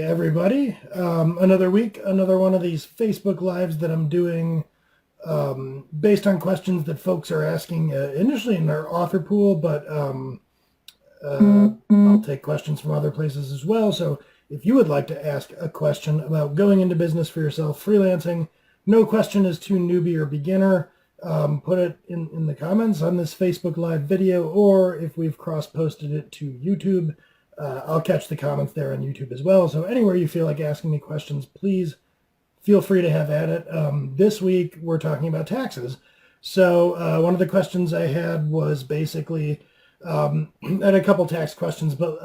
everybody. Another week, another one of these Facebook Lives that I'm doing based on questions that folks are asking initially in our author pool, but I'll take questions from other places as well. So if you would like to ask a question about going into business for yourself, freelancing, no question is too newbie or beginner. Put it in the comments on this Facebook Live video, or if we've cross-posted it to YouTube, I'll catch the comments there on YouTube as well. So anywhere you feel like asking me questions, please feel free to have at it. This week, we're talking about taxes. So one of the questions I had was basically, I had a couple tax questions, but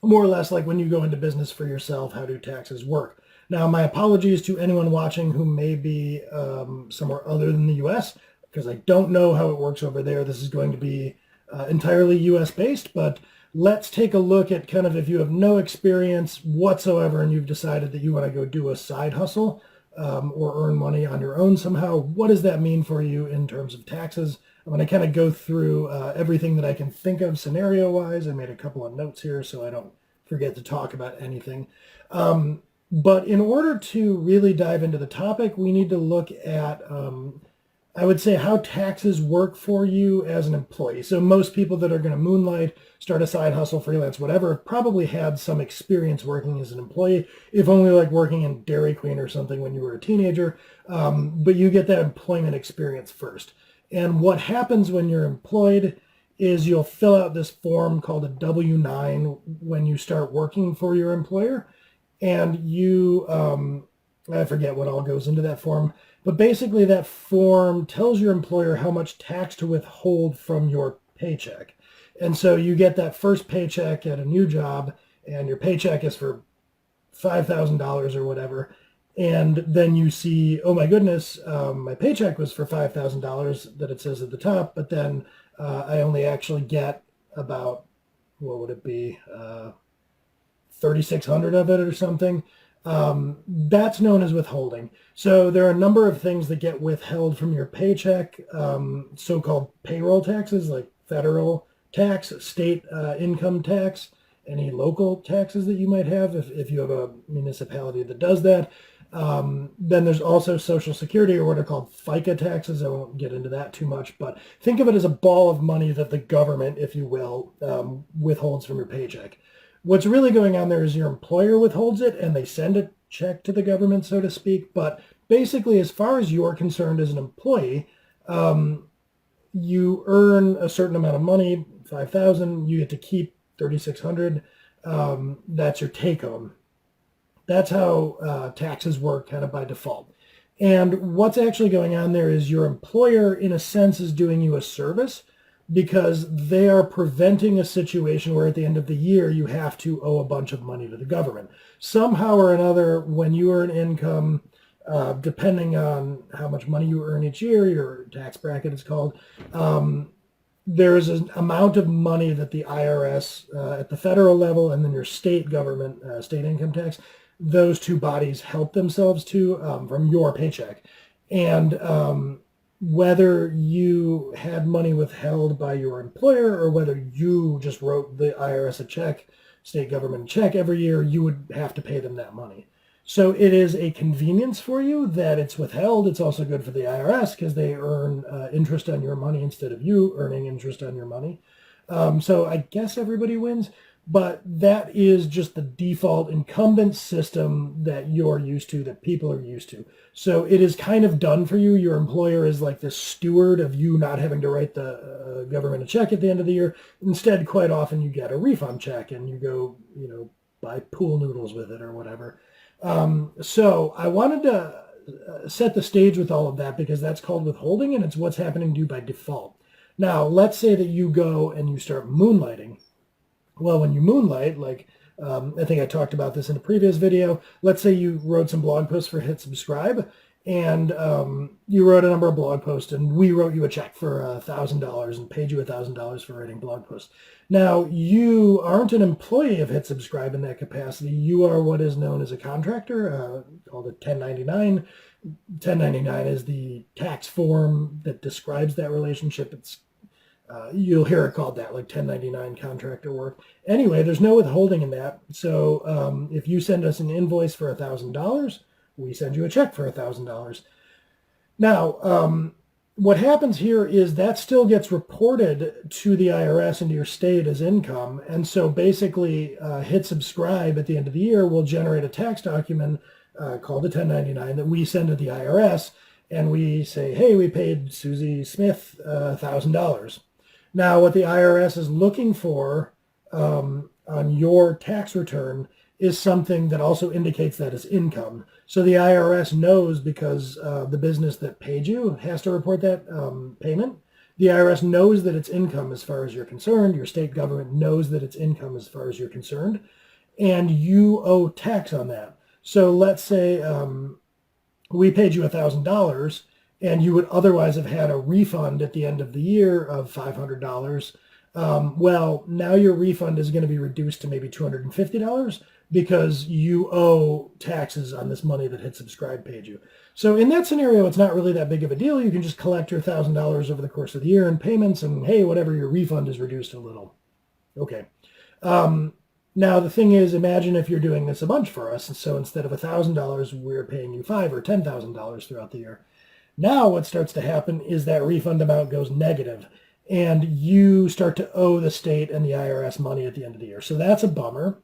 more or less like when you go into business for yourself, how do taxes work? Now, my apologies to anyone watching who may be somewhere other than the U.S., because I don't know how it works over there. This is going to be entirely U.S. based, but let's take a look at kind of if you have no experience whatsoever and you've decided that you want to go do a side hustle or earn money on your own somehow, what does that mean for you in terms of taxes? I'm going to kind of go through everything that I can think of scenario-wise. I made a couple of notes here so I don't forget to talk about anything. But in order to really dive into the topic, we need to look at I would say how taxes work for you as an employee. So most people that are going to moonlight, start a side hustle, freelance, whatever, probably had some experience working as an employee, if only like working in Dairy Queen or something when you were a teenager. But you get that employment experience first. And what happens when you're employed is you'll fill out this form called a W-9 when you start working for your employer. And you, I forget what all goes into that form, but basically that form tells your employer how much tax to withhold from your paycheck. And so you get that first paycheck at a new job, and your paycheck is for $5,000 or whatever. And then you see, oh my goodness, my paycheck was for $5,000 that it says at the top, but then I only actually get about, what would it be, 3,600 of it or something. That's known as withholding. So there are a number of things that get withheld from your paycheck, so-called payroll taxes like federal tax, state income tax, any local taxes that you might have if you have a municipality that does that. Then there's also Social Security, or what are called FICA taxes. I won't get into that too much, but think of it as a ball of money that the government, if you will, withholds from your paycheck. What's really going on there is your employer withholds it and they send a check to the government, so to speak. But basically, as far as you're concerned as an employee, you earn a certain amount of money, 5,000, you get to keep 3,600. That's your take home. That's how taxes work kind of by default. And what's actually going on there is your employer, in a sense, is doing you a service, because they are preventing a situation where at the end of the year you have to owe a bunch of money to the government. Somehow or another, when you earn income, depending on how much money you earn each year, your tax bracket is called, there is an amount of money that the IRS at the federal level and then your state government, state income tax, those two bodies help themselves to from your paycheck. And whether you had money withheld by your employer or whether you just wrote the IRS a check, state government a check every year, you would have to pay them that money. So it is a convenience for you that it's withheld. It's also good for the IRS because they earn interest on your money instead of you earning interest on your money. So I guess everybody wins. But that is just the default incumbent system that you're used to, that people are used to. So it is kind of done for you. Your employer is like the steward of you not having to write the government a check at the end of the year. Instead, quite often you get a refund check and you go, buy pool noodles with it or whatever. So I wanted to set the stage with all of that because that's called withholding and it's what's happening to you by default. Now, let's say that you go and you start moonlighting. Well, when you moonlight, like I think I talked about this in a previous video, let's say you wrote some blog posts for Hit Subscribe, and you wrote a number of blog posts, and we wrote you a check for $1,000 and paid you $1,000 for writing blog posts. Now, you aren't an employee of Hit Subscribe in that capacity. You are what is known as a contractor, called a 1099. 1099 is the tax form that describes that relationship. It's You'll hear it called that, like 1099 contractor work. Anyway, there's no withholding in that. So if you send us an invoice for $1,000, we send you a check for $1,000. Now, what happens here is that still gets reported to the IRS and to your state as income. And so basically, hit subscribe at the end of the year will generate a tax document called a 1099 that we send to the IRS. And we say, hey, we paid Susie Smith $1,000. Now, what the IRS is looking for on your tax return is something that also indicates that as income. So the IRS knows, because the business that paid you has to report that payment. The IRS knows that it's income as far as you're concerned. Your state government knows that it's income as far as you're concerned. And you owe tax on that. So let's say we paid you $1,000 and you would otherwise have had a refund at the end of the year of $500. Well, now your refund is going to be reduced to maybe $250 because you owe taxes on this money that Hit Subscribe paid you. So in that scenario, it's not really that big of a deal. You can just collect your $1,000 over the course of the year in payments, and hey, whatever, your refund is reduced a little. Okay. Now, the thing is, imagine if you're doing this a bunch for us. So instead of $1,000, we're paying you $5,000 or $10,000 throughout the year. Now what starts to happen is that refund amount goes negative, and you start to owe the state and the IRS money at the end of the year. So that's a bummer.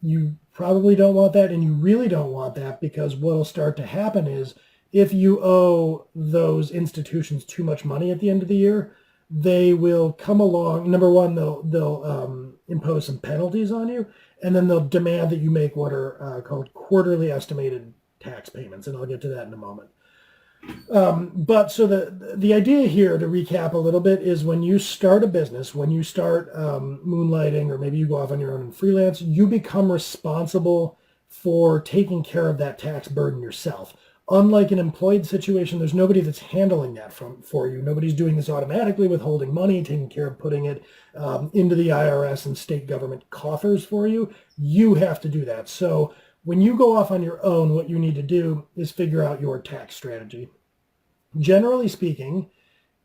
You probably don't want that, and you really don't want that, because what will start to happen is if you owe those institutions too much money at the end of the year, they will come along. Number one, they'll impose some penalties on you, and then they'll demand that you make what are called quarterly estimated tax payments, and I'll get to that in a moment. But so the idea here, to recap a little bit, is when you start a business, when you start moonlighting, or maybe you go off on your own and freelance, you become responsible for taking care of that tax burden yourself. Unlike an employed situation, there's nobody that's handling that for you. Nobody's doing this automatically, withholding money, taking care of putting it into the IRS and state government coffers for you. You have to do that. So when you go off on your own, what you need to do is figure out your tax strategy. Generally speaking,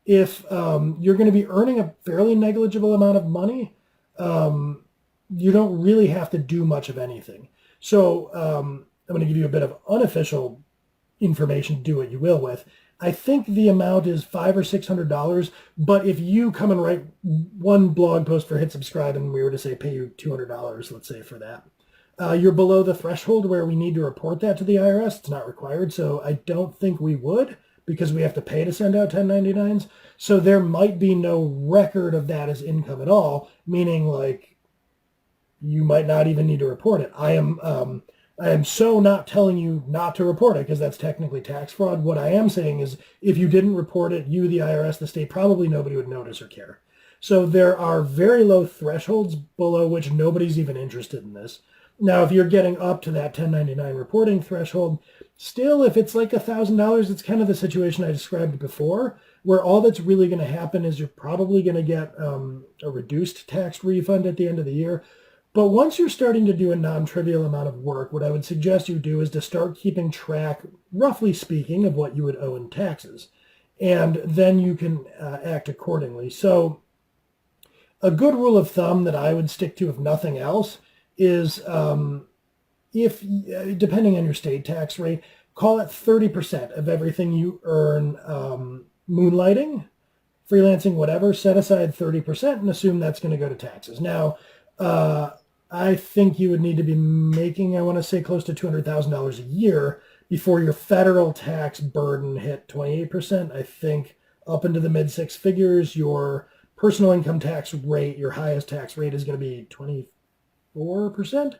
if you're going to be earning a fairly negligible amount of money, you don't really have to do much of anything. So I'm going to give you a bit of unofficial information to do what you will with. I think the amount is $500 or $600, but if you come and write one blog post for Hit Subscribe and we were to say pay you $200, let's say, for that, you're below the threshold where we need to report that to the IRS. It's not required, so I don't think we would, because we have to pay to send out 1099s. So there might be no record of that as income at all, meaning like you might not even need to report it. I am so not telling you not to report it, because that's technically tax fraud. What I am saying is if you didn't report it, you, the IRS, the state, probably nobody would notice or care. So there are very low thresholds below which nobody's even interested in this. Now, if you're getting up to that 1099 reporting threshold, still, if it's like $1,000, it's kind of the situation I described before, where all that's really going to happen is you're probably going to get a reduced tax refund at the end of the year. But once you're starting to do a non-trivial amount of work, what I would suggest you do is to start keeping track, roughly speaking, of what you would owe in taxes. And then you can act accordingly. So a good rule of thumb that I would stick to, if nothing else, is if, depending on your state tax rate, call it 30% of everything you earn moonlighting, freelancing, whatever, set aside 30% and assume that's going to go to taxes. Now, I think you would need to be making, I want to say, close to $200,000 a year before your federal tax burden hit 28%. I think up into the mid six figures, your personal income tax rate, your highest tax rate, is going to be 24%.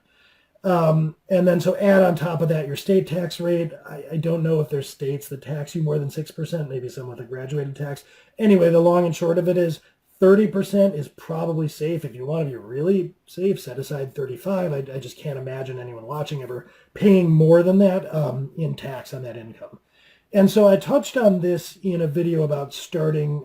And then so add on top of that your state tax rate. I don't know if there's states that tax you more than 6%, maybe some with a graduated tax. Anyway, the long and short of it is 30% is probably safe. If you want to be really safe, set aside 35%. I just can't imagine anyone watching ever paying more than that in tax on that income. And so I touched on this in a video about starting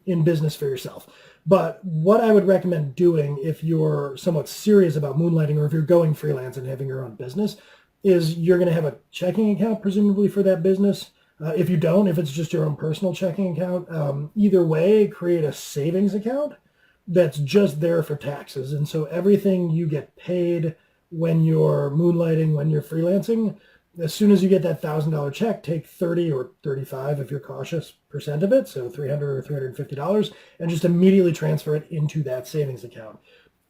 in business for yourself. But what I would recommend doing if you're somewhat serious about moonlighting, or if you're going freelance and having your own business, is you're going to have a checking account, presumably, for that business. If you don't, if it's just your own personal checking account, either way, create a savings account that's just there for taxes. And so everything you get paid when you're moonlighting, when you're freelancing, as soon as you get that $1,000 check, take 30 or 35 if you're cautious percent of it, so $300 or $350, and just immediately transfer it into that savings account.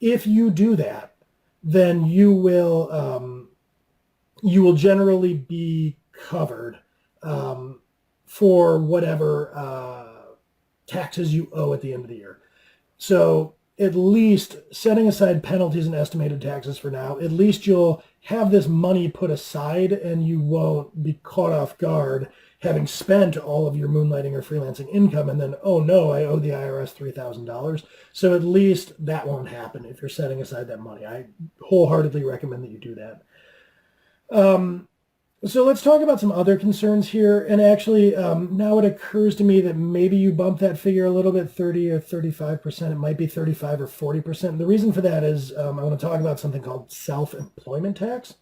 If you do that, then you will generally be covered for whatever taxes you owe at the end of the year. So at least setting aside penalties and estimated taxes for now, at least you'll have this money put aside and you won't be caught off guard having spent all of your moonlighting or freelancing income and then, oh no, I owe the IRS $3,000. So at least that won't happen if you're setting aside that money. I wholeheartedly recommend that you do that. So let's talk about some other concerns here. And actually, now it occurs to me that maybe you bump that figure a little bit, 30 or 35%. It might be 35 or 40%. The reason for that is I want to talk about something called self-employment tax.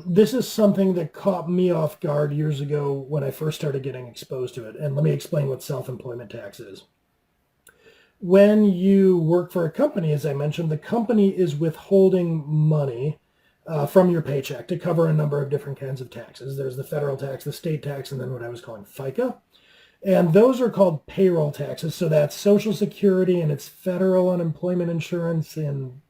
This is something that caught me off guard years ago when I first started getting exposed to it. And let me explain what self-employment tax is. When you work for a company, as I mentioned, the company is withholding money from your paycheck to cover a number of different kinds of taxes. There's the federal tax, the state tax, and then what I was calling FICA. And those are called payroll taxes. So that's Social Security and it's federal unemployment insurance and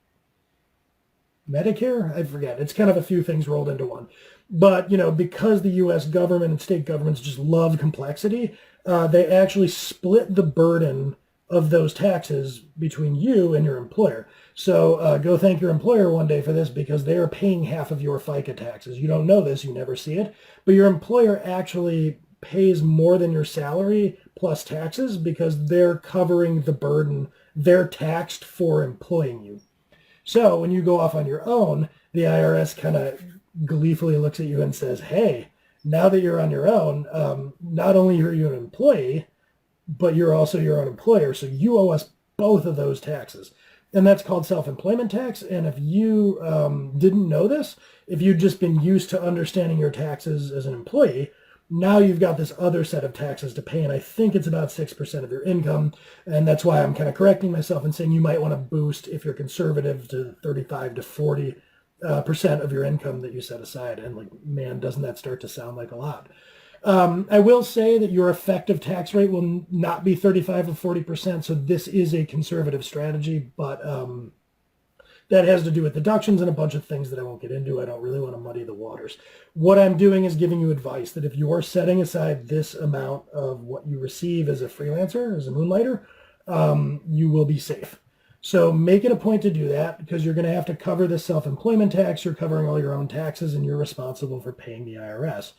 Medicare. I forget. It's kind of a few things rolled into one. But, because the U.S. government and state governments just love complexity, they actually split the burden of those taxes between you and your employer. So go thank your employer one day for this because they are paying half of your FICA taxes. You don't know this, you never see it, but your employer actually pays more than your salary plus taxes because they're covering the burden. They're taxed for employing you. So when you go off on your own, the IRS kind of gleefully looks at you and says, hey, now that you're on your own, not only are you an employee, but you're also your own employer. So you owe us both of those taxes. And that's called self-employment tax. And if you didn't know this, if you'd just been used to understanding your taxes as an employee, now you've got this other set of taxes to pay. And I think it's about 6% of your income. And that's why I'm kind of correcting myself and saying you might want to boost, if you're conservative, to 35 to 40% of your income that you set aside. And like, man, doesn't that start to sound like a lot? I will say that your effective tax rate will not be 35 or 40%, so this is a conservative strategy, but that has to do with deductions and a bunch of things that I won't get into. I don't really want to muddy the waters. What I'm doing is giving you advice that if you're setting aside this amount of what you receive as a freelancer, as a moonlighter, you will be safe. So make it a point to do that because you're going to have to cover the self-employment tax. You're covering all your own taxes and you're responsible for paying the IRS.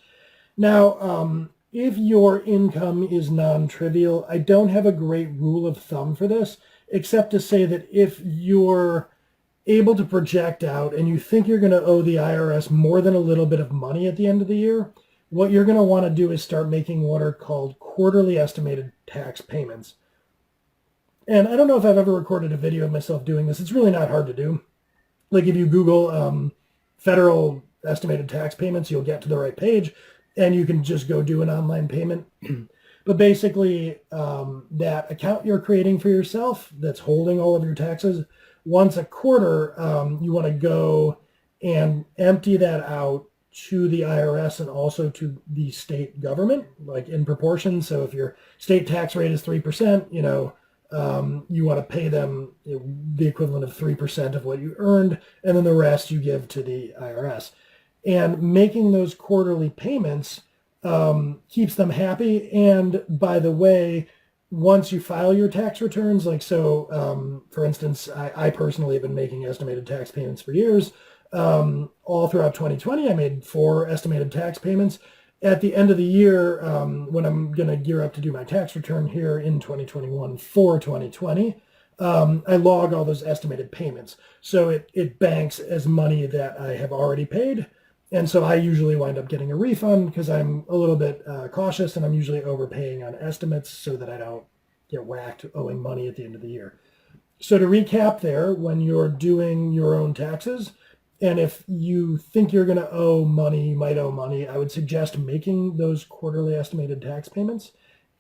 Now, if your income is non-trivial, I don't have a great rule of thumb for this, except to say that if you're able to project out and you think you're going to owe the IRS more than a little bit of money at the end of the year, what you're going to want to do is start making what are called quarterly estimated tax payments. And I don't know if I've ever recorded a video of myself doing this. It's really not hard to do. Like if you Google federal estimated tax payments, you'll get to the right page. And you can just go do an online payment. But basically, that account you're creating for yourself that's holding all of your taxes, once a quarter, you want to go and empty that out to the IRS and also to the state government, like in proportion. So if your state tax rate is 3%, you want to pay them the equivalent of 3% of what you earned, and then the rest you give to the IRS. And making those quarterly payments keeps them happy. And by the way, once you file your tax returns, for instance, I personally have been making estimated tax payments for years. All throughout 2020, I made 4 estimated tax payments. At the end of the year, when I'm going to gear up to do my tax return here in 2021 for 2020, I log all those estimated payments. So it banks as money that I have already paid. And so I usually wind up getting a refund because I'm a little bit cautious and I'm usually overpaying on estimates so that I don't get whacked owing money at the end of the year. So to recap there, when you're doing your own taxes, And if you think you're going to owe money, you might owe money, I would suggest making those quarterly estimated tax payments.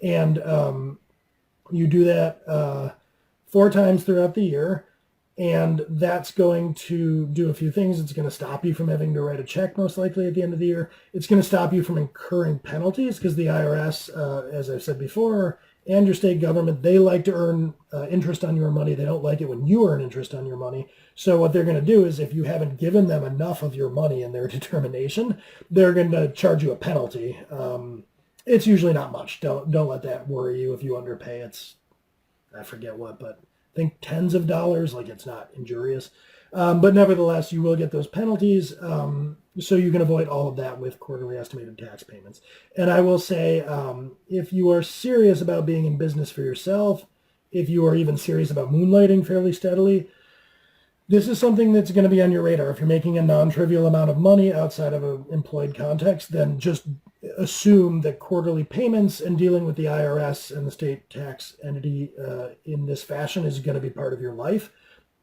And you do that 4 times throughout the year. And that's going to do a few things. It's going to stop you from having to write a check, most likely, at the end of the year. It's going to stop you from incurring penalties because the IRS, as I've said before, and your state government, they like to earn interest on your money. They don't like it when you earn interest on your money. So what they're going to do is if you haven't given them enough of your money in their determination, they're going to charge you a penalty. It's usually not much. Don't let that worry you if you underpay. It's, I forget what, but I think tens of dollars, like it's not injurious. But nevertheless, you will get those penalties. So you can avoid all of that with quarterly estimated tax payments. And I will say, if you are serious about being in business for yourself, if you are even serious about moonlighting fairly steadily, this is something that's going to be on your radar. If you're making a non-trivial amount of money outside of an employed context, then just assume that quarterly payments and dealing with the IRS and the state tax entity in this fashion is going to be part of your life.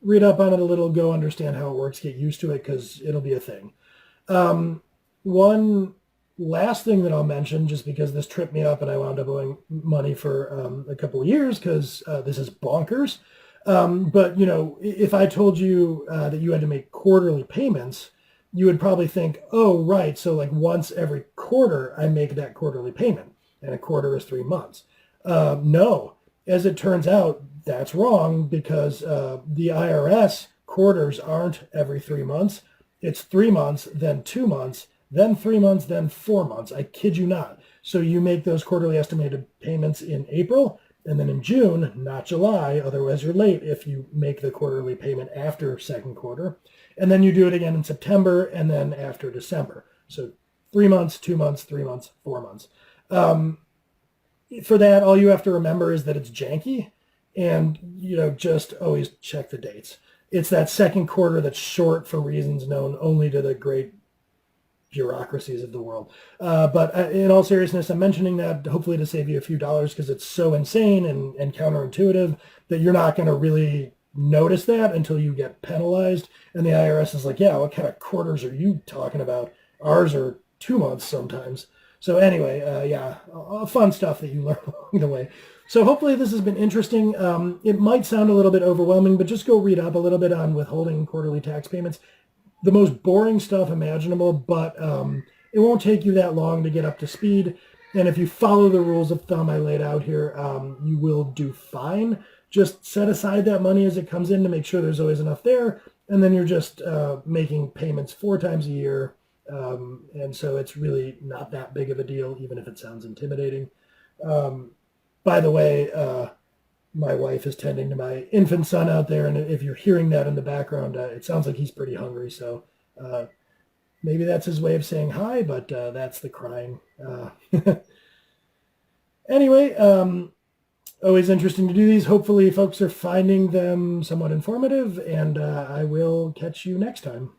Read up on it a little, go understand how it works, get used to it, because it'll be a thing. One last thing that I'll mention, just because this tripped me up and I wound up owing money for a couple of years because this is bonkers. But, you know, if I told you that you had to make quarterly payments, you would probably think, oh, right, so like once every quarter I make that quarterly payment, and a quarter is 3 months. No, as it turns out, that's wrong because the IRS quarters aren't every 3 months. It's 3 months, then 2 months, then 3 months, then 4 months. I kid you not. So you make those quarterly estimated payments in April, and then in June, not July, otherwise you're late if you make the quarterly payment after second quarter. And then you do it again in September and then after December. So 3 months, 2 months, 3 months, 4 months. For that, all you have to remember is that it's janky and, you know, just always check the dates. It's that second quarter that's short for reasons known only to the great bureaucracies of the world. But in all seriousness, I'm mentioning that hopefully to save you a few dollars because it's so insane and counterintuitive that you're not going to really notice that until you get penalized. And the IRS is like, yeah, what kind of quarters are you talking about? Ours are 2 months sometimes. So anyway, yeah, fun stuff that you learn along the way. So hopefully this has been interesting. It might sound a little bit overwhelming, but just go read up a little bit on withholding quarterly tax payments. The most boring stuff imaginable, but it won't take you that long to get up to speed. And if you follow the rules of thumb I laid out here, you will do fine. Just set aside that money as it comes in to make sure there's always enough there. And then you're just making payments 4 times a year. And so it's really not that big of a deal, even if it sounds intimidating. By the way, my wife is tending to my infant son out there, and if you're hearing that in the background, it sounds like he's pretty hungry. So maybe that's his way of saying hi, but that's the crying. Anyway, always interesting to do these. Hopefully folks are finding them somewhat informative, and I will catch you next time.